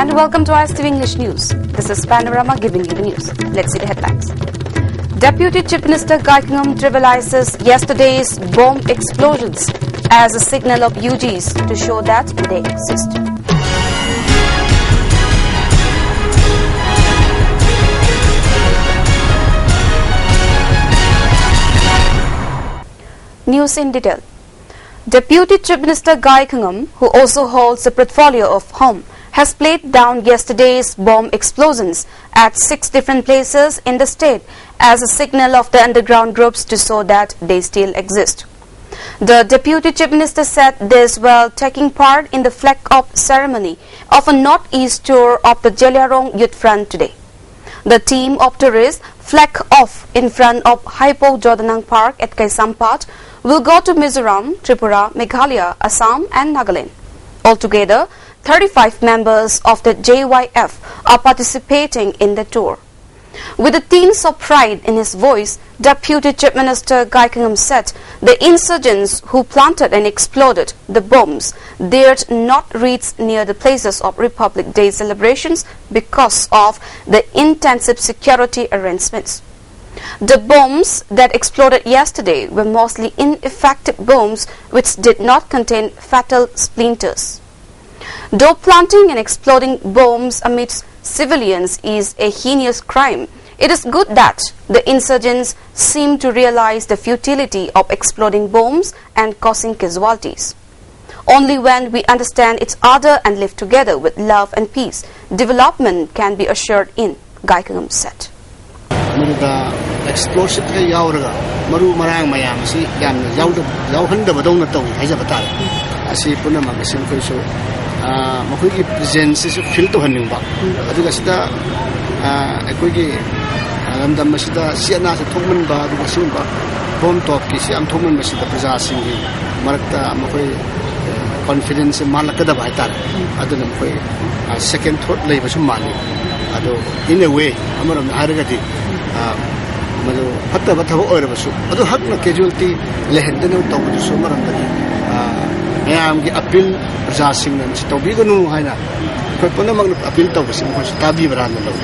and welcome to ISTV English News. This is Panorama giving you the news. Let's see the headlines. Deputy Chief Minister Gaikangam trivializes yesterday's bomb explosions as a signal of UGs to show that they exist. News in detail. Deputy Chief Minister Gaikangam, who also holds the portfolio of Home, has played down yesterday's bomb explosions at 6 different places in the state as a signal of the underground groups to show that they still exist. The Deputy Chief Minister said this while taking part in the flag off ceremony of a northeast tour of the Jeliarong Youth Front today. The team of tourists flag off in front of Hypo Jordanang Park at Kaisampat will go to Mizoram, Tripura, Meghalaya, Assam and Nagaland. Altogether, 35 members of the JYF are participating in the tour. With a tinge of pride in his voice, Deputy Chief Minister Gaikangam said the insurgents who planted and exploded the bombs dared not reach near the places of Republic Day celebrations because of the intensive security arrangements. The bombs that exploded yesterday were mostly ineffective bombs which did not contain fatal splinters. Though planting and exploding bombs amidst civilians is a heinous crime, it is good that the insurgents seem to realize the futility of exploding bombs and causing casualties. Only when we understand each other and live together with love and peace, development can be assured in, Gaikangam said. Explosive maru marang mayam si yam yauhanda badong na tawi haijabatar asi puna magasin ko so makoy presence is feel to haning ba aduga sida akoy ramdam masida siana sa thongman ba aduga sun ba bomb top ki siam thongman masida praja singi marakta makoy confidence malakada ba tar aduna makoy second thought lay ba sum mani ado in a way amaram haragati madu hatta bathabu oirabasu adu hakna casualty lehendana tawdusu marandani ayamgi appeal prajasing nan tawbiganu haina kopona mag appeal tawbasim ko tabi barana law.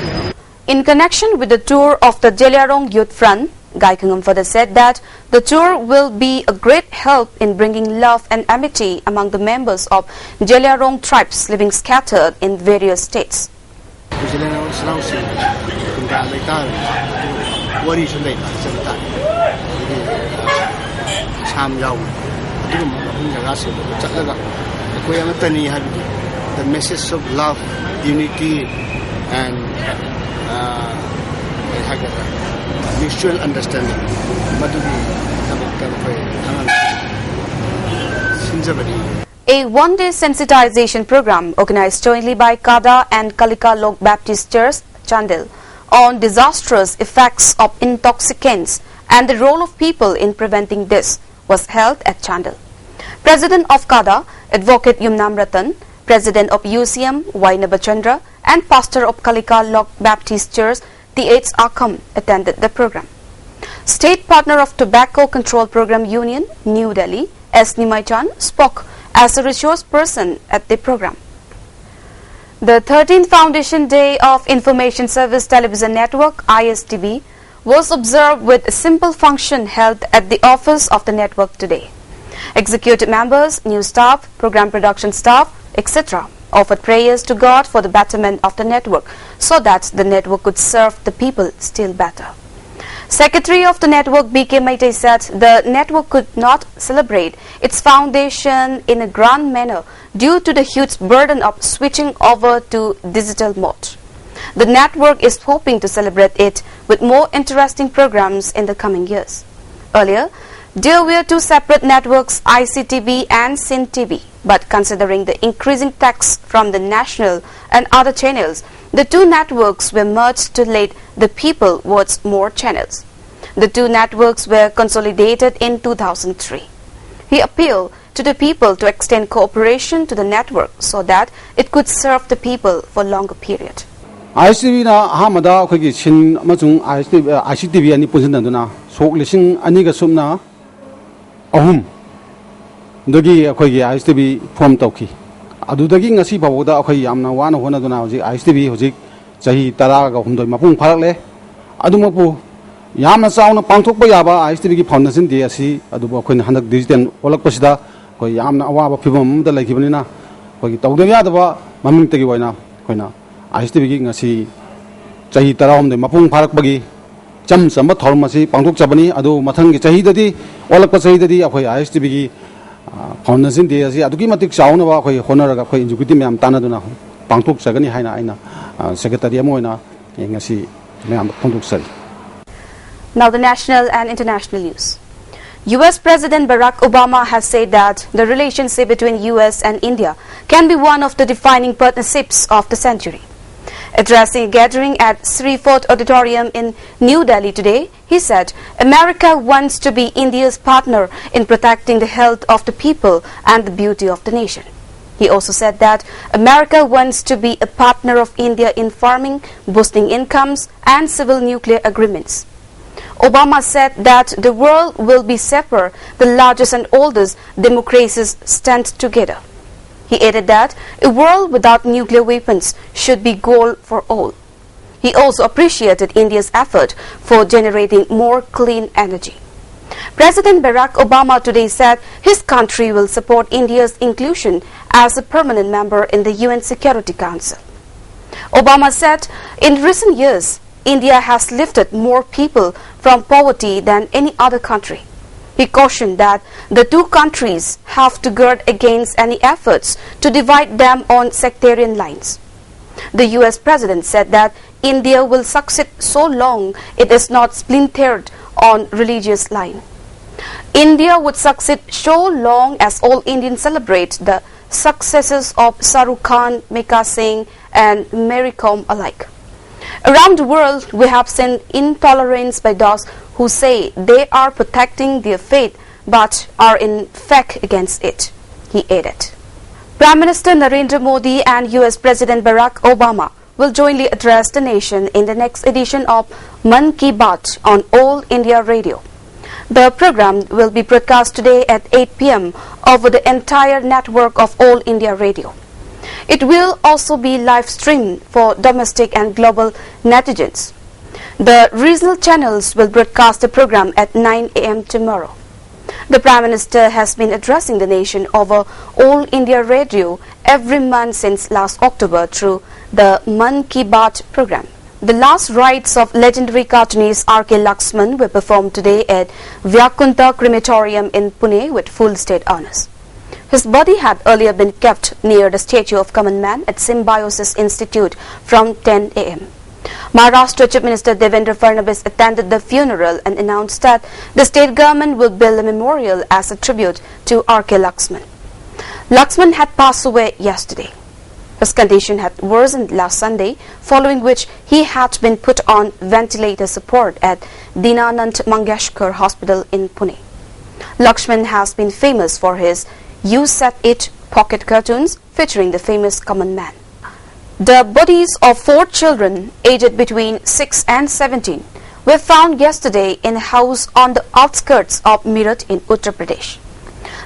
In connection with the tour of the Jeliarong Youth Front, Gaikangam further said that the tour will be a great help in bringing love and amity among the members of Jeliarong tribes living scattered in various states. What is late sometime? Sam Yao, the message of love, unity, and mutual understanding. A one-day sensitization program organized jointly by Kada and Kalika Lok Baptist Church, Chandel, on disastrous effects of intoxicants and the role of people in preventing this was held at Chandel. President of Kada, Advocate Yumnam Ratan, President of UCM, Vainaba Chandra, and Pastor of Kalika Lok Baptist Church, T.H. Akam, attended the program. State Partner of Tobacco Control Program Union, New Delhi, S. Nimaichan, spoke as a resource person at the program. The 13th Foundation Day of Information Service Television Network, ISTV, was observed with a simple function held at the office of the network today. Executive members, news staff, program production staff, etc. offered prayers to God for the betterment of the network so that the network could serve the people still better. Secretary of the network, B.K. Maitei, said the network could not celebrate its foundation in a grand manner due to the huge burden of switching over to digital mode. The network is hoping to celebrate it with more interesting programs in the coming years. Earlier, there were 2 separate networks, ICTV and Sin TV, but considering the increasing tax from the national and other channels, the 2 networks were merged to let the people watch more channels. The 2 networks were consolidated in 2003. He appealed to the people to extend cooperation to the network so that it could serve the people for a longer period. ISTV na hamada khoi sin amachung ICTV ani punjanduna sok lising ani ga sumna ahum dogi khoi ISTV form tawki ꯑꯗꯨꯗꯒꯤ ꯉꯁꯤ ꯐꯥꯎꯕꯗ ꯑꯩꯈꯣꯏ ꯌꯥꯝꯅ ꯋꯥꯅ ꯍꯣꯠꯅꯗꯨꯅ ꯍꯧꯖꯤꯛ ISTV ꯍꯧꯖꯤꯛ ꯆꯍꯤ 10 ꯃꯄꯨꯡ ꯐꯥꯔꯛꯂꯦ ꯑꯗꯨꯃꯛꯄꯨ ꯌꯥꯝꯅ ꯆꯥꯎꯅ ꯄꯥꯡꯊꯣꯛꯄ ꯌꯥꯕ ISTV ꯒꯤ ꯐꯥꯎꯟꯗꯦꯁꯟ ꯗꯦ ꯑꯁꯤ ꯑꯗꯨꯕꯨ ꯑꯩꯈꯣꯏꯅ ꯍꯟꯗꯛ ꯗꯤꯖꯤꯇꯦꯜ ꯑꯣꯜꯂꯛꯄꯁꯤꯗ ꯑꯩꯈꯣꯏ ꯌꯥꯝꯅ ꯑꯋꯥꯕ ꯐꯤꯕꯝ ꯑꯃꯗ ꯂꯩꯈꯤꯕꯅꯤꯅ ꯑꯩꯈꯣꯏꯒꯤ ꯇꯧꯗꯕ ꯌꯥꯗꯕ ꯃꯃꯤꯡꯇꯒꯤ ꯑꯣꯏꯅ ꯑꯩꯈꯣꯏꯅ ISTV ꯒꯤ ꯉꯁꯤ ꯆꯍꯤ 10 ꯃꯄꯨꯡ ꯐꯥꯔꯛꯄꯒꯤ ꯆꯝ ꯆꯝꯕ ꯊꯧꯔꯝ ꯑꯁꯤ ꯄꯥꯡꯊꯣꯛꯆꯕꯅꯤ ꯑꯗꯨ ꯃꯊꯪꯒꯤ ꯆꯍꯤꯗꯗꯤ ꯑꯣꯜꯂꯛꯄ ꯆꯍꯤꯗꯗꯤ ꯑꯩꯈꯣꯏ ISTV ꯒꯤ ꯐꯥꯎꯟꯗꯦꯁꯟ ꯗꯦ ꯑꯁꯤ ꯑꯗꯨꯛꯀꯤ ꯃꯇꯤꯛ ꯆꯥꯎꯅꯕ ꯑꯩꯈꯣꯏ ꯍꯣꯠꯅꯔꯒ ꯑꯩꯈꯣꯏ ꯑꯦꯛꯖꯤꯀ꯭ꯌꯨꯇꯤꯕ ꯃꯌꯥꯝ ꯇꯥꯟꯅꯗꯨꯅ ꯄꯥꯡꯊꯣꯛꯆꯒꯅꯤ ꯍꯥꯏꯅ ꯑꯩꯅ ꯁꯦꯀ꯭ꯔꯦꯇꯔꯤ ꯑꯃ ꯑꯣꯏꯅ ꯉꯁꯤ ꯃꯌꯥꯝꯗ ꯐꯣꯡꯗꯣꯛꯆꯔꯤ. Now the national and international news. US President Barack Obama has said that the relationship between US and India can be one of the defining partnerships of the century. Addressing a gathering at Sri Fort Auditorium in New Delhi today, he said, America wants to be India's partner in protecting the health of the people and the beauty of the nation. He also said that America wants to be a partner of India in farming, boosting incomes, and civil nuclear agreements. Obama said that the world will be safer, the largest and oldest democracies stand together. He added that a world without nuclear weapons should be goal for all. He also appreciated India's effort for generating more clean energy. President Barack Obama today said his country will support India's inclusion as a permanent member in the UN Security Council. Obama said, in recent years, India has lifted more people from poverty than any other country. He cautioned that the two countries have to guard against any efforts to divide them on sectarian lines. The US president said that India will succeed so long it is not splintered on religious line. India would succeed so long as all Indians celebrate the successes of Shah Rukh Khan, Mika Singh and Mary Kom alike. Around the world, we have seen intolerance by those who say they are protecting their faith but are in fact against it, he added. Prime Minister Narendra Modi and US President Barack Obama will jointly address the nation in the next edition of Man Ki Baat on All India Radio. The program will be broadcast today at 8 p.m. over the entire network of All India Radio. It will also be live streamed for domestic and global netizens. The regional channels will broadcast the program at 9 a.m. tomorrow. The Prime Minister has been addressing the nation over All India Radio every month since last October through the Man Ki Baat program. The last rites of legendary cartoonist R.K. Laxman were performed today at Vyakunta Crematorium in Pune with full state honours. His body had earlier been kept near the statue of Common Man at Symbiosis Institute from 10 a.m. Maharashtra Chief Minister Devendra Fadnavis attended the funeral and announced that the state government will build a memorial as a tribute to R.K. Laxman. Laxman had passed away yesterday. His condition had worsened last Sunday, following which he had been put on ventilator support at Dinanand Mangeshkar Hospital in Pune. Laxman has been famous for his You Said It pocket cartoons featuring the famous Common Man. The bodies of 4 children aged between 6 and 17 were found yesterday in a house on the outskirts of Meerut in Uttar Pradesh.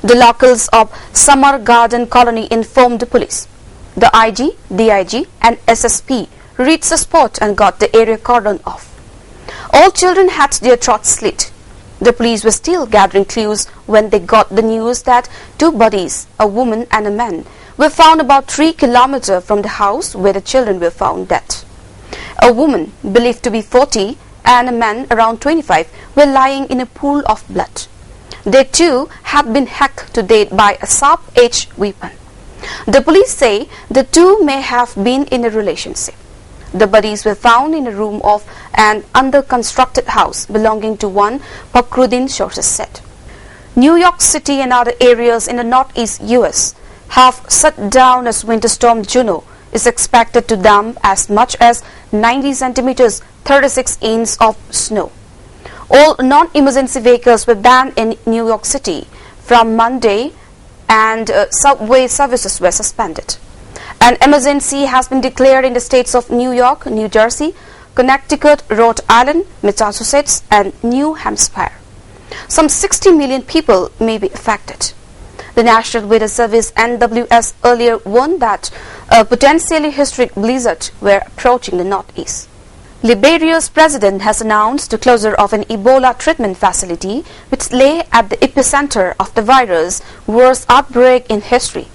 The locals of Samar Garden Colony informed the police. The IG, DIG and SSP reached the spot and got the area cordoned off. All children had their throats slit. The police were still gathering clues when they got the news that 2 bodies, a woman and a man, were found about 3 kilometers from the house where the children were found dead. A woman, believed to be 40, and a man around 25 were lying in a pool of blood. They too had been hacked to death by a sharp-edged weapon. The police say the 2 may have been in a relationship. The bodies were found in a room of an under-constructed house belonging to one Pakruddin, sources said. New York City and other areas in the northeast U.S. have shut down as winter storm Juno is expected to dump as much as 90 centimeters 36 inches of snow. All non-emergency vehicles were banned in New York City from Monday and subway services were suspended. An emergency has been declared in the states of New York, New Jersey, Connecticut, Rhode Island, Massachusetts and New Hampshire. Some 60 million people may be affected. The National Weather Service (NWS) earlier warned that a potentially historic blizzard were approaching the northeast. Liberia's president has announced the closure of an Ebola treatment facility which lay at the epicenter of the virus' worst outbreak in history,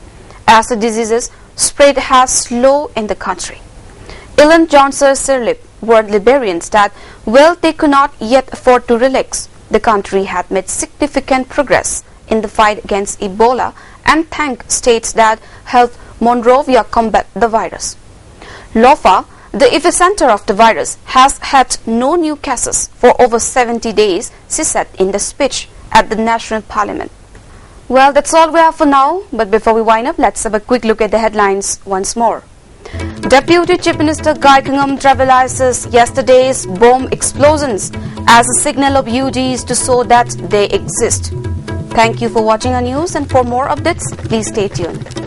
as the disease's spread has slowed in the country. Ellen Johnson Sirleaf warned Liberians that while they could not yet afford to relax, the country had made significant progress in the fight against Ebola and thanked states that helped Monrovia combat the virus. Lofa, the epicenter of the virus, has had no new cases for over 70 days, she said in the speech at the National Parliament. Well, that's all we have for now, but before we wind up, let's have a quick look at the headlines once more. Deputy Chief Minister Guy Kingam trivializes yesterday's bomb explosions as a signal of UGs to show that they exist. Thank you for watching our news, and for more updates, please stay tuned.